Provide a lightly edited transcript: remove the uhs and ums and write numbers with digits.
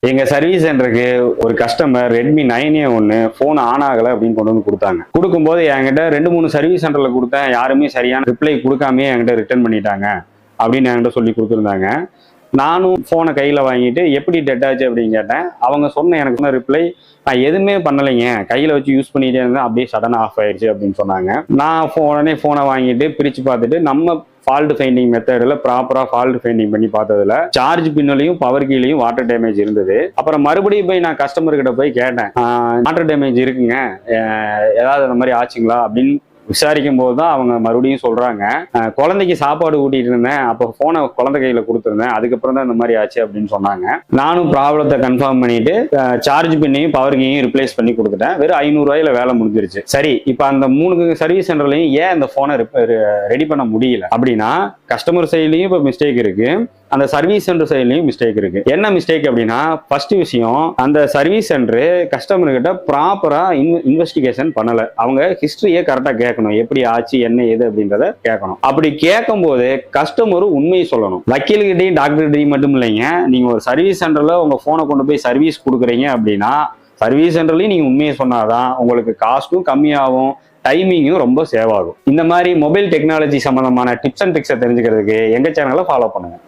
எங்க சர்வீஸ் சென்டருக்கு ஒரு கஸ்டமர் ரெட்மி 9A ஒன்று ஃபோன் ஆன் ஆகலை அப்படின்னு கொண்டு வந்து கொடுத்தாங்க. கொடுக்கும்போது என்கிட்ட 2-3 சர்வீஸ் சென்டரில் கொடுத்தேன், யாருமே சரியான ரிப்ளை கொடுக்காமே என்கிட்ட ரிட்டர்ன் பண்ணிட்டாங்க அப்படின்னு என்கிட்ட சொல்லி கொடுத்துருந்தாங்க. நானும் ஃபோனை கையில் வாங்கிட்டு எப்படி டெட் ஆச்சு அப்படின்னு கேட்டேன். அவங்க எனக்கு சொன்ன ரிப்ளை, நான் எதுவுமே பண்ணலைங்க, கையில் வச்சு யூஸ் பண்ணிட்டே இருந்தேன், அப்படியே சடனாக ஆஃப் ஆயிடுச்சு அப்படின்னு சொன்னாங்க. நான் உடனே ஃபோனை வாங்கிட்டு பிரித்து பார்த்துட்டு நம்ம ஃபால்ட் ஃபைண்டிங் மெத்தடில் ப்ராப்பராக ஃபால்ட் ஃபைண்டிங் பண்ணி பார்த்ததுல சார்ஜ் பின்னுலையும் பவர் கீலையும் வாட்டர் டேமேஜ் இருந்தது. அப்புறம் மறுபடியும் போய் நான் கஸ்டமர்கிட்ட போய் கேட்டேன், வாட்டர் டேமேஜ் இருக்குங்க, ஏதாவது அந்த மாதிரி ஆச்சுங்களா அப்படின்னு விசாரிக்கும் போது தான் அவங்க மறுபடியும் சொல்றாங்க, குழந்தைக்கு சாப்பாடு ஊட்டிட்டு இருந்தேன், அப்போ போனை குழந்தை கையில கொடுத்துருந்தேன், அதுக்கப்புறம் தான் இந்த மாதிரி ஆச்சு அப்படின்னு சொன்னாங்க. நானும் ப்ராப்ளத்தை கன்ஃபார்ம் பண்ணிட்டு சார்ஜ் பின்னையும் பவர் கீயும் ரிப்ளேஸ் பண்ணி கொடுத்துட்டேன். வெறும் 500 ரூபாயில வேலை முடிஞ்சிருச்சு. சரி, இப்போ அந்த 3 சர்வீஸ் சென்டர்லையும் ஏன் இந்த போனை ரெடி பண்ண முடியல அப்படின்னா, கஸ்டமர் சைட்லயும் இப்போ மிஸ்டேக் இருக்கு, அந்த சர்வீஸ் சென்டர் சைட்லயும் மிஸ்டேக் இருக்கு. என்ன மிஸ்டேக் அப்படின்னா, ஃபர்ஸ்ட் விஷயம், அந்த சர்வீஸ் சென்டர் கஸ்டமர் கிட்ட ப்ராப்பரா இன்வெஸ்டிகேஷன் பண்ணல. அவங்க ஹிஸ்டரியை கரெக்டா கேட்கணும், எப்படி ஆச்சு என்ன ஏது அப்படின்றத கேட்கணும். அப்படி கேட்கும் போது கஸ்டமரும் உண்மையை சொல்லணும். வக்கீல்கிட்டையும் டாக்டர்கிட்டையும் மட்டும் இல்லைங்க, நீங்க ஒரு சர்வீஸ் சென்டர்ல உங்க போனை கொண்டு போய் சர்வீஸ் கொடுக்குறீங்க அப்படின்னா, சர்வீஸ் சென்டர்லயும் நீங்க உண்மையை சொன்னாதான் உங்களுக்கு காஸ்ட்டும் கம்மியாகும், டைமிங்கும் ரொம்ப சேவ் ஆகும். இந்த மாதிரி மொபைல் டெக்னாலஜி சம்பந்தமான டிப்ஸ் அண்ட் ட்ரிக்ஸை தெரிஞ்சுக்கிறதுக்கு எங்க சேனலை ஃபாலோ பண்ணுங்க.